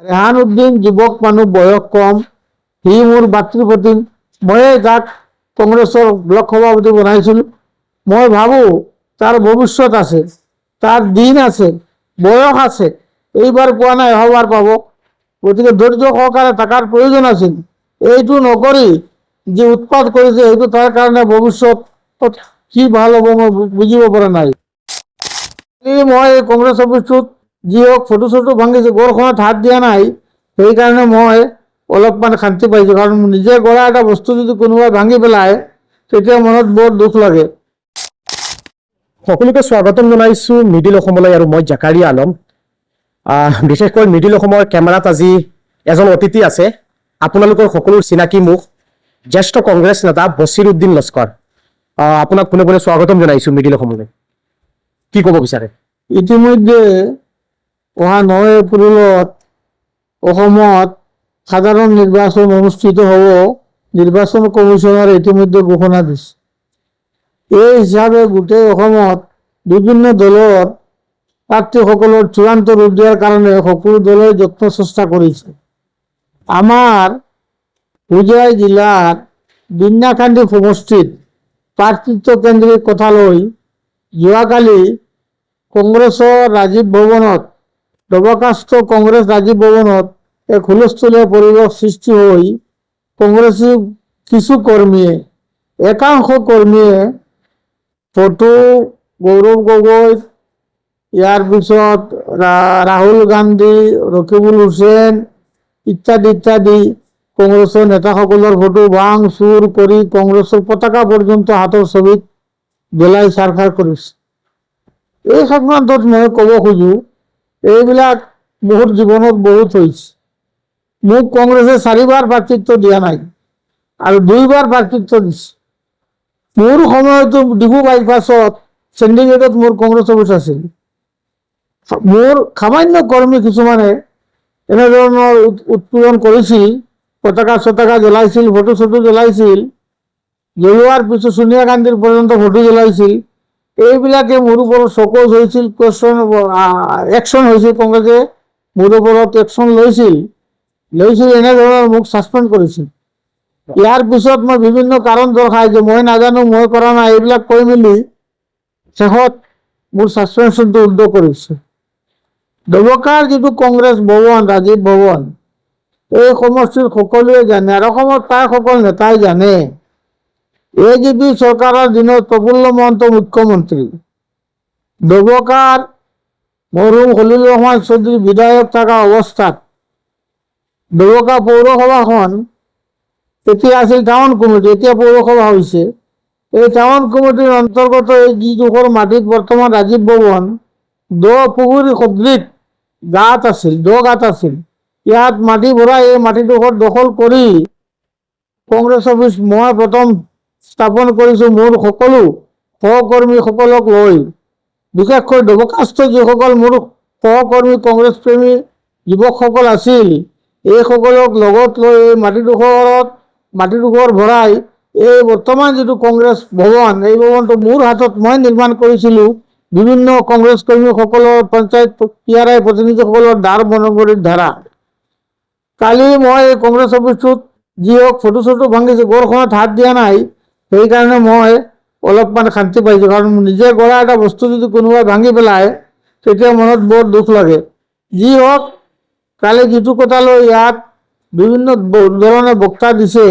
ৰেহান উদ্দিন যুৱক মানুহ, বয়স কম, সি মোৰ ভাতৃপ্ৰতিম। ময়ে তাক কংগ্ৰেছৰ ব্লক সভাপতি বনাইছিলোঁ। মই ভাবোঁ তাৰ ভৱিষ্যত আছে, তাৰ দিন আছে, বয়স আছে। এইবাৰ পোৱা নাই, এশবাৰ পাব। গতিকে ধৈৰ্য সহকাৰে থকাৰ প্ৰয়োজন আছিল। এইটো নকৰি যি উৎপাত কৰিছে, সেইটো তাৰ কাৰণে ভৱিষ্যত কি ভাল হ'ব মই বুজিব পৰা নাই। মই কংগ্ৰেছ অফিচটোত যি হওক ফটো চটো ভাঙিছে, গড়খনত হাত দিয়া নাই, সেইকাৰণে মই অলপমান শান্তি পাইছোঁ। কাৰণ নিজে গঢ়া এটা বস্তু যদি কোনোবাই ভাঙি পেলায়, তেতিয়া মনত বৰ দুখ লাগে। সকলোকে স্বাগতম জনাইছোঁ মিডিল অসমলৈ, আৰু মই জাকাৰিয়া আলম। বিশেষকৈ মিডিল অসমৰ কেমেৰাত আজি এজন অতিথি আছে, আপোনালোকৰ সকলোৰ চিনাকি মুখ, জ্যেষ্ঠ কংগ্ৰেছ নেতা বছিৰ উদ্দিন লস্কৰ। আপোনাক পুনে পুনে স্বাগতম জনাইছোঁ মিডিল অসমলৈ। কি ক'ব বিচাৰে? ইতিমধ্যে অহা 9 এপ্ৰিলত অসমত সাধাৰণ নিৰ্বাচন অনুষ্ঠিত হ'ব, নিৰ্বাচন কমিশ্যনাৰে ইতিমধ্যে ঘোষণা দিছে। এই হিচাপে গোটেই অসমত বিভিন্ন দলৰ প্ৰাৰ্থীসকলৰ চূড়ান্ত ৰূপ দিয়াৰ কাৰণে সকলো দলে যত্ন চেষ্টা কৰিছে। আমাৰ হোজাই জিলাৰ বিন্যাখান্দি সমষ্টিত প্ৰাৰ্থিত্ব কেন্দ্ৰিক কথা লৈ যোৱাকালি কংগ্ৰেছৰ ৰাজীৱ ভৱনত, নৱকাষ্ট কংগ্ৰেছ ৰাজীৱ ভৱনত এক হুলস্থুলীয়া পৰিৱেশ সৃষ্টি হৈ কংগ্ৰেছী কিছু কৰ্মীয়ে, একাংশ কৰ্মীয়ে ফটো গৌৰৱ গগৈ, ইয়াৰ পিছত ৰাহুল গান্ধী, ৰকিবুল হুছেইন ইত্যাদি ইত্যাদি কংগ্ৰেছৰ নেতাসকলৰ ফটো ভাং চুৰ কৰি কংগ্ৰেছৰ পতাকা পৰ্যন্ত হাতৰ ছবিত জ্বলাই ছাৰখাৰ কৰিছে। এই সংক্ৰান্তত মই ক'ব খোজো, এইবিলাক মোৰ জীৱনত বহুত হৈছে। মোক কংগ্ৰেছে 4বাৰ প্ৰাৰ্থিত্ব দিয়া নাই আৰু 2বাৰ প্ৰাৰ্থিত্ব দিছে। মোৰ সময়তো ডিগু বাইপাছত চেণ্ডিগেটত মোৰ কংগ্ৰেছ অফিচ আছিল। মোৰ সামান্য কৰ্মী কিছুমানে এনেধৰণৰ উৎপীড়ন কৰিছিল, পতাকা চতাকা জ্বলাইছিল, ফটো চটো জ্বলাইছিল, জ্বলোৱাৰ পিছত সোনিয়া গান্ধীৰ পৰ্যন্ত ফটো জ্বলাইছিল। এইবিলাকে মোৰ ওপৰত চকজ হৈছিল, একশ্যন হৈছিল, কংগ্ৰেছে মোৰ ওপৰত একশ্যন লৈছিল, এনেধৰণৰ মোক ছাছপেণ্ড কৰিছিল। ইয়াৰ পিছত মই বিভিন্ন কাৰণ দৰ্শাই যে মই নাজানো, মই কৰা নাই, এইবিলাক কৈ মেলি শেষত মোৰ ছাছপেনশ্যনটো উদ্ধ কৰিছে। ডবকাৰ যিটো কংগ্ৰেছ ভৱন, ৰাজীৱ ভৱন, এই সমষ্টিৰ সকলোৱে জানে আৰু অসমৰ প্ৰায় সকলো নেতাই জানে। AJP চৰকাৰৰ দিনত প্ৰফুল্ল মহন্ত মুখ্যমন্ত্ৰী, ডবকাৰ মৰহুম খলিলুৰ ৰহমান চৌধুৰী বিধায়ক থকা অৱস্থাত ডবকা পৌৰসভাখন তেতিয়া আছিল টাউন কমিটি, এতিয়া পৌৰসভা হৈছে। এই টাউন কমিটিৰ অন্তৰ্গত এই যিডোখৰ মাটিত বৰ্তমান ৰাজীৱ ভৱন, দ পুখুৰী সদৃশ গাঁত আছিল, দ গাঁত আছিল। ইয়াত মাটি ভৰাই এই মাটিডোখৰ দখল কৰি কংগ্ৰেছ অফিচ মই প্ৰথম স্থাপন কৰিছোঁ মোৰ সকলো সহকৰ্মীসকলক লৈ। বিশেষকৈ ডবকাস্থ যিসকল মোৰ সহকৰ্মী কংগ্ৰেছ প্ৰেমী যুৱকসকল আছিল, এইসকলক লগত লৈ এই মাটিডোখৰ ভৰাই এই বৰ্তমান যিটো কংগ্ৰেছ ভৱন, এই ভৱনটো মোৰ হাতত মই নিৰ্মাণ কৰিছিলোঁ। বিভিন্ন কংগ্ৰেছ কৰ্মীসকলৰ, পঞ্চায়ত PRI প্ৰতিনিধিসকলৰ দ্বাৰ বনগৰিৰ ধাৰা। কালি মই কংগ্ৰেছ অফিচটোত যি হওক ফটো চটো ভাঙিছে, গড়খনত হাত দিয়া নাই, সেইকাৰণে মই অলপমান শান্তি পাইছোঁ। কাৰণ নিজে গঢ়া এটা বস্তু যদি কোনোবাই ভাঙি পেলায়, তেতিয়া মনত বৰ দুখ লাগে। যি হওক, কালি যিটো কথা লৈ ইয়াত বিভিন্ন ধৰণে বক্তা দিছে,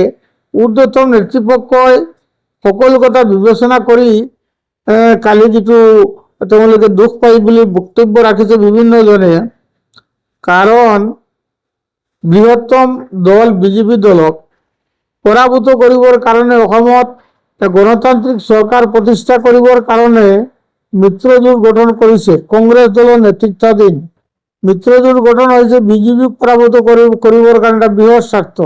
ঊৰ্ধ্বতন নেতৃপক্ষই সকলো কথা বিবেচনা কৰি কালি যিটো তেওঁলোকে দুখ পাই বুলি বক্তব্য ৰাখিছে বিভিন্নজনে, কাৰণ বৃহত্তম দল BJP দলক পৰাভূত কৰিবৰ কাৰণে, অসমত গণতান্ত্ৰিক চৰকাৰ প্ৰতিষ্ঠা কৰিবৰ কাৰণে মিত্ৰজোঁট গঠন কৰিছে কংগ্ৰেছ দলৰ নেতৃত্বাধীন। মিত্ৰজোঁট গঠন হৈছে BJPক পৰাভূত কৰিবৰ কাৰণে এটা বৃহৎ স্বাৰ্থ।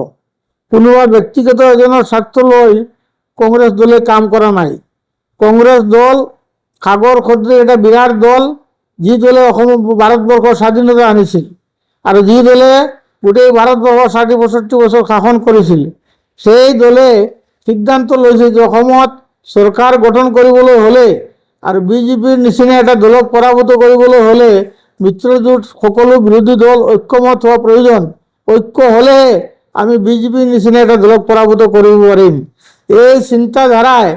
কোনোবা ব্যক্তিগত এজনৰ স্বাৰ্থ লৈ কংগ্ৰেছ দলে কাম কৰা নাই। কংগ্ৰেছ দল সাগৰ সদৃশ এটা বিৰাট দল, যি দলে ভাৰতবৰ্ষৰ স্বাধীনতা আনিছিল আৰু যি দলে গোটেই ভাৰতবৰ্ষৰ 60-65 বছৰ শাসন কৰিছিল। সেই দলে সিদ্ধান্ত লৈছে যে অসমত চৰকাৰ গঠন কৰিবলৈ হ'লে আৰু BJPৰ নিচিনা এটা দলক পৰাভূত কৰিবলৈ হ'লে মিত্ৰজোঁট সকলো বিৰোধী দল ঐক্যমত হোৱা প্ৰয়োজন। ঐক্য হ'লেহে আমি বিজেপিৰ নিচিনা এটা দলক পৰাভূত কৰিব পাৰিম। এই চিন্তাধাৰাই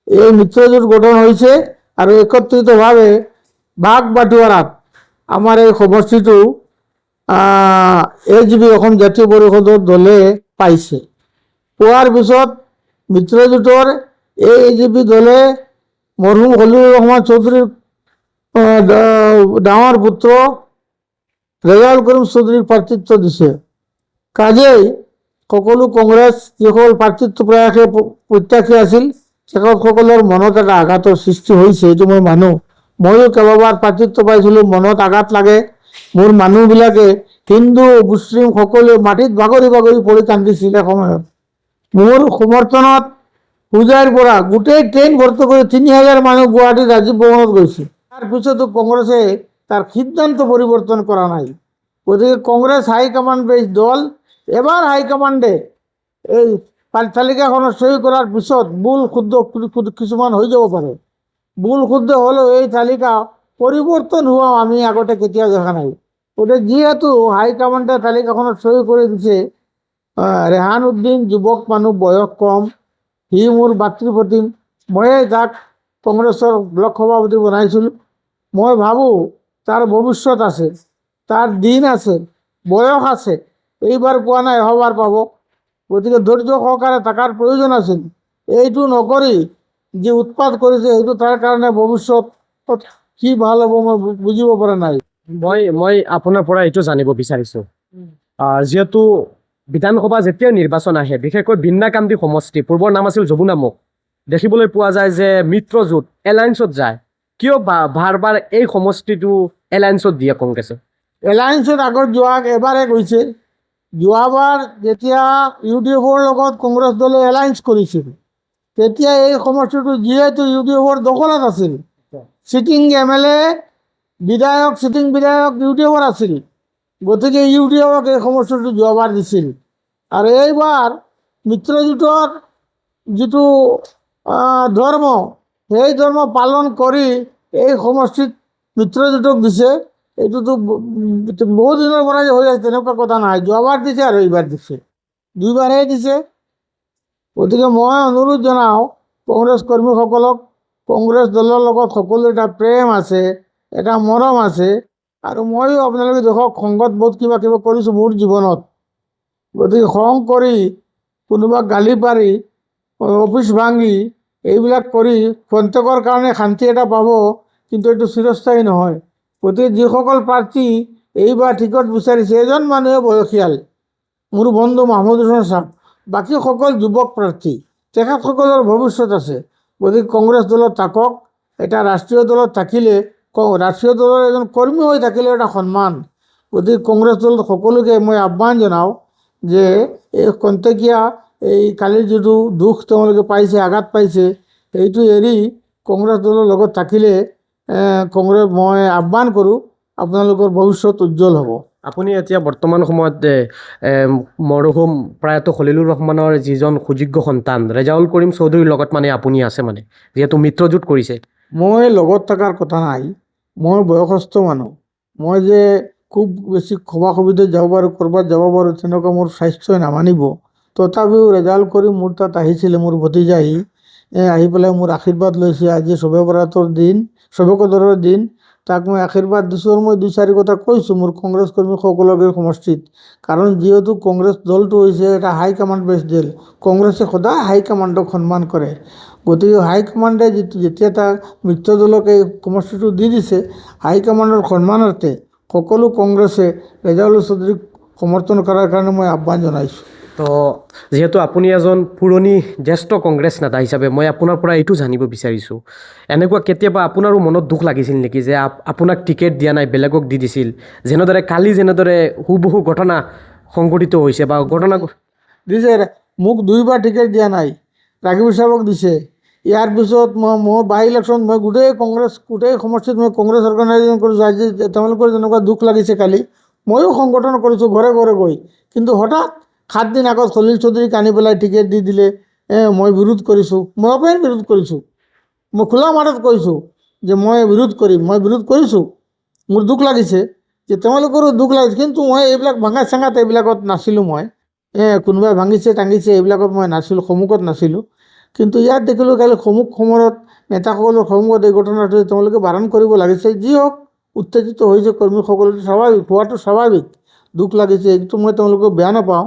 এই মিত্ৰজোঁট গঠন হৈছে আৰু একত্ৰিতভাৱে ভাগ বাটোৱাৰাত আমাৰ এই সমষ্টিটো AJP অসম জাতীয় পৰিষদৰ দলে পাইছে। পোৱাৰ পিছত মিত্ৰজোঁটৰ এই AJP দলে মৰহুম খলিলুৰ ৰহমান চৌধুৰীৰ ডাঙৰ পুত্ৰ ৰেজাউল কৰিম চৌধুৰীক প্ৰাৰ্থিত্ব দিছে। কাজেই সকলো কংগ্ৰেছ যিসকল প্ৰাৰ্থিত্ব প্ৰয়াসে প্ৰত্যাশী আছিল তেখেতসকলৰ মনত এটা আঘাতৰ সৃষ্টি হৈছে, এইটো মই মানো। ময়ো কেইবাবাৰ প্ৰাৰ্থিত্ব পাইছিলোঁ, মনত আঘাত লাগে। মোৰ মানুহবিলাকে হিন্দু মুছলিম সকলোৱে মাটিত বাগৰি বাগৰি পৰি কান্দিছিল এসময়ত। মোৰ সমৰ্থনত পূজাৰ পৰা গোটেই ট্ৰেইন ভৰ্তি কৰি 3000 মানুহ গুৱাহাটীত ৰাজীৱ ভৱনত গৈছিল। তাৰপিছতো কংগ্ৰেছে তাৰ সিদ্ধান্ত পৰিৱৰ্তন কৰা নাই। গতিকে কংগ্ৰেছ হাইকমাণ্ড বেছ দল এবাৰ হাইকমাণ্ডে এই তালিকাখনত সহি কৰাৰ পিছত ভুল শুদ্ধ কিছুমান হৈ যাব পাৰে। ভুল শুদ্ধ হ'লেও এই তালিকা পৰিৱৰ্তন হোৱা আমি আগতে কেতিয়াও দেখা নাই। গতিকে যিহেতু হাইকমাণ্ডে তালিকাখনত সহি কৰি দিছে, ৰেহান উদ্দিন যুৱক মানুহ, বয়স কম, সি মোৰ ভাতৃপ্ৰতিম, ময়ে তাক কংগ্ৰেছৰ ব্লক সভাপতি বনাইছিলোঁ। মই ভাবোঁ তাৰ ভৱিষ্যত আছে, তাৰ দিন আছে, বয়স আছে। এইবাৰ পোৱা নাই, এশবাৰ পাব। গতিকে ধৈৰ্য সহকাৰে থকাৰ প্ৰয়োজন আছিল। এইটো নকৰি যি উৎপাত কৰিছে সেইটো তাৰ কাৰণে ভৱিষ্যত কি ভাল হ'ব মই বুজিব পৰা নাই। মই আপোনাৰ পৰা এইটো জানিব বিচাৰিছোঁ, যিহেতু বিধানসভা যেতিয়া নিৰ্বাচন আহে, বিশেষকৈ বিন্নাকান্দি সমষ্টি, পূৰ্বৰ নাম আছিল যমুনামুখ, দেখিবলৈ পোৱা যায় যে মিত্ৰজোঁট এলায়েন্সত যায়। কিয় বাৰ বাৰ এই সমষ্টিটো এলায়েন্সত দিয়ে কংগ্ৰেছে? এলায়েন্সত আগত এবাৰে গৈছে। যোৱাবাৰ যেতিয়া UDFৰ লগত কংগ্ৰেছ দলে এলায়েন্স কৰিছিল তেতিয়া এই সমষ্টিটো যিহেতু UDFৰ দখলত আছিল, চিটিং MLA বিধায়ক, চিটিং বিধায়ক UDFৰ আছিল, গতিকে UDFক এই সমষ্টিটো যোৱাবাৰ দিছিল। আৰু এইবাৰ মিত্ৰজোঁটৰ যিটো ধৰ্ম, সেই ধৰ্ম পালন কৰি এই সমষ্টিত মিত্ৰজোঁটক দিছে। এইটোতো বহুত দিনৰ পৰা হৈ আছে, তেনেকুৱা কথা নাই। যোৱাবাৰ দিছে আৰু এইবাৰ দিছে, দুইবাৰেই দিছে। গতিকে মই অনুৰোধ জনাওঁ কংগ্ৰেছ কৰ্মীসকলক, কংগ্ৰেছ দলৰ লগত সকলো এটা প্ৰেম আছে, এটা মৰম আছে। আৰু ময়ো আপোনালোকে দেখক সংগত বহুত কিবা কিবা কৰিছোঁ মোৰ জীৱনত। গতিকে খং কৰি, কোনোবাক গালি পাৰি, অফিচ ভাঙি এইবিলাক কৰি খন্তেকৰ কাৰণে শান্তি এটা পাব, কিন্তু এইটো চিৰস্থায়ী নহয়। গতিকে যিসকল প্ৰাৰ্থী এইবাৰ টিকট বিচাৰিছে, এজন মানুহে বয়সীয়াল, মোৰ বন্ধু মাহমুদ হুছেইন চাহাব, বাকী সকল যুৱক প্ৰাৰ্থী, তেখেতসকলৰ ভৱিষ্যত আছে। গতিকে কংগ্ৰেছ দলত থাকক। এটা ৰাষ্ট্ৰীয় দলত থাকিলে, ৰাষ্ট্ৰীয় দলৰ এজন কৰ্মী হৈ থাকিলে এটা সন্মান। গতিকে কংগ্ৰেছ দলত সকলোকে মই আহ্বান জনাওঁ যে এই খন্তেকীয়া এই কালিৰ যিটো দুখ তেওঁলোকে পাইছে, আঘাত পাইছে, সেইটো এৰি কংগ্ৰেছ দলৰ লগত থাকিলে মই আহ্বান কৰোঁ আপোনালোকৰ ভৱিষ্যত উজ্জ্বল হ'ব। আপুনি এতিয়া বৰ্তমান সময়ত মৰহুম প্ৰয়াত খলিলুৰ ৰহমানৰ যিজন সুযোগ্য সন্তান ৰেজাউল কৰিম চৌধুৰীৰ লগত আপুনি আছে, যিহেতু মিত্ৰজোঁট কৰিছে। মই লগত থকাৰ কথা নাই। মই বয়সস্থ মানুহ, মই যে খুব বেছি সভা সমিতিত যাব পাৰোঁ, ক'ৰবাত যাব পাৰোঁ, তেনেকুৱা মোৰ স্বাস্থ্যই নামানিব। তথাপিও ৰেজাউল কৰিম মোৰ তাত আহিছিলে, মোৰ ভতিজাই আহি পেলাই মোৰ আশীৰ্বাদ লৈছে। আজি শবে বৰাতৰ দিন, শবে কদৰৰ দিন, তাক মই আশীৰ্বাদ দিছোঁ। আৰু মই 2-4 কথা কৈছোঁ মোৰ কংগ্ৰেছ কৰ্মীসকলকে সমষ্টিত, কাৰণ যিহেতু কংগ্ৰেছ দলটো হৈছে এটা হাইকমাণ্ড বেছ দল। কংগ্ৰেছে সদায় হাইকমাণ্ডক সন্মান কৰে। গতিকে হাইকমাণ্ডে যেতিয়া তাক মিত্ৰ দলক এই সমষ্টিটো দি দিছে, হাইকমাণ্ডৰ সন্মানাৰ্থে সকলো কংগ্ৰেছে ৰেজাউল চৌধুৰীক সমৰ্থন কৰাৰ কাৰণে মই আহ্বান জনাইছোঁ। তো যিহেতু আপুনি এজন পুৰণি জ্যেষ্ঠ কংগ্ৰেছ নেতা হিচাপে মই আপোনাৰ পৰা এইটো জানিব বিচাৰিছোঁ, এনেকুৱা কেতিয়াবা আপোনাৰো মনত দুখ লাগিছিল নেকি যে আপোনাক টিকেট দিয়া নাই, বেলেগক দি দিছিল? কালি যেনেদৰে হুবহু ঘটনা সংঘটিত হৈছে বা ঘটনা দিছে, মোক 2বাৰ টিকেট দিয়া নাই, ৰাঘৱ চাহাবক দিছে। ইয়াৰ পিছত মই বাই ইলেকশ্যন মই গোটেই সমষ্টিত মই কংগ্ৰেছ অৰ্গেনাইজেশ্যন কৰিছোঁ। আজি তেওঁলোকৰ যেনেকুৱা দুখ লাগিছে, কালি ময়ো সংগঠন কৰিছোঁ ঘৰে ঘৰে গৈ, কিন্তু হঠাৎ 7 দিন আগত খলিল চৌধুৰীক আনি পেলাই টিকেট দি দিলে। মই বিৰোধ কৰিছোঁ, মই অপেন বিৰোধ কৰিছোঁ, মই খোলা মাতত কৈছোঁ যে মই বিৰোধ কৰিম, মই বিৰোধ কৰিছোঁ। মোৰ দুখ লাগিছে যে তেওঁলোকৰো দুখ লাগিছে, কিন্তু মই এইবিলাক ভাঙা চাঙাত এইবিলাকত নাছিলোঁ। মই কোনোবাই ভাঙিছে টাঙিছে এইবিলাকত মই নাছিলোঁ, সন্মুখত নাছিলোঁ। কিন্তু ইয়াত দেখিলোঁ কালি সন্মুখ সমৰত নেতাসকলৰ সন্মুখত এই ঘটনাটো তেওঁলোকে বাৰণ কৰিব লাগিছে। যি হওক, উত্তেজিত হৈছে কৰ্মীসকলো, স্বাভাৱিক, হোৱাটো স্বাভাৱিক। দুখ লাগিছে, এইটো মই তেওঁলোকক বেয়া নাপাওঁ।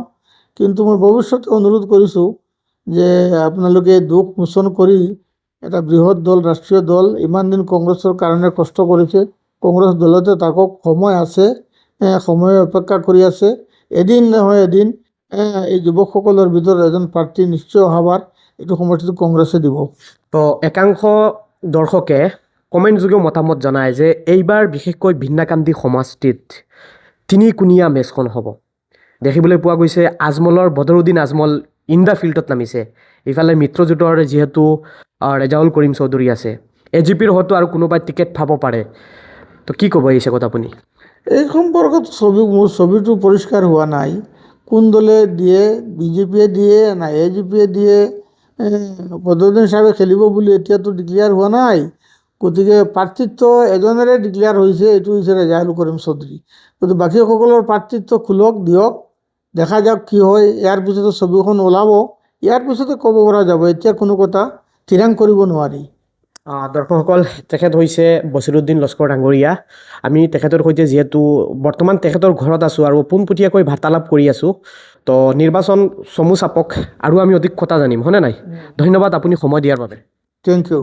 কিন্তু মই ভৱিষ্যতে অনুৰোধ কৰিছোঁ যে আপোনালোকে দুখ মোচন কৰি এটা বৃহৎ দল, ৰাষ্ট্ৰীয় দল, ইমান দিন কংগ্ৰেছৰ কাৰণে কষ্ট কৰিছে, কংগ্ৰেছ দলতে থাকক, সময় আছে, সময় অপেক্ষা কৰি আছে। এদিন নহয় এদিন এই যুৱকসকলৰ ভিতৰত এজন প্ৰাৰ্থী নিশ্চয় অহাবাৰ এইটো সমষ্টিটো কংগ্ৰেছে দিব। তো একাংশ দৰ্শকে কমেণ্ট যোগেও মতামত জনায় যে এইবাৰ বিশেষকৈ ভিন্নাকান্দি সমষ্টিত তিনিকুণীয়া মেচখন হ'ব। দেখিবলৈ পোৱা গৈছে আজমলৰ বদৰুদ্দিন আজমল ইন দ্য ফিল্ডত নামিছে। ইফালে মিত্ৰজোঁটৰ যিহেতু ৰেজাউল কৰিম চৌধুৰী আছে, AGPৰ হয়তো আৰু কোনোবাই টিকেট পাব পাৰে। তো কি ক'ব এই চেগত আপুনি? এই সম্পৰ্কত মোৰ ছবিটো পৰিষ্কাৰ হোৱা নাই। কোন দলে দিয়ে, BJPয়ে দিয়ে না AGPয়ে দিয়ে, বদৰুদ্দিন সাহেবে খেলিব বুলি এতিয়াতো ডিক্লেয়াৰ হোৱা নাই। গতিকে প্ৰাৰ্থিত্ব এজনেৰে ডিক্লেয়াৰ হৈছে, এইটো হৈছে ৰেজাউল কৰিম চৌধুৰী। গতিকে বাকীসকলৰ প্ৰাৰ্থিত্ব খোলক, দিয়ক, দেখা যাওক কি হয়। ইয়াৰ পিছতে ছবিখন ওলাব, ইয়াৰ পিছতে ক'ব পৰা যাব। এতিয়া কোনো কথা থিৰাং কৰিব নোৱাৰি। দৰ্শকসকল, তেখেত হৈছে বছিৰুদ্দিন লস্কৰ ডাঙৰীয়া। আমি তেখেতৰ সৈতে যিহেতু বৰ্তমান তেখেতৰ ঘৰত আছোঁ আৰু পোনপটীয়াকৈ বাৰ্তালাপ কৰি আছোঁ, তো নিৰ্বাচন চমু চাপক আৰু আমি অধিক কথা জানিম, হয়নে নাই? ধন্যবাদ আপুনি সময় দিয়াৰ বাবে। Thank U.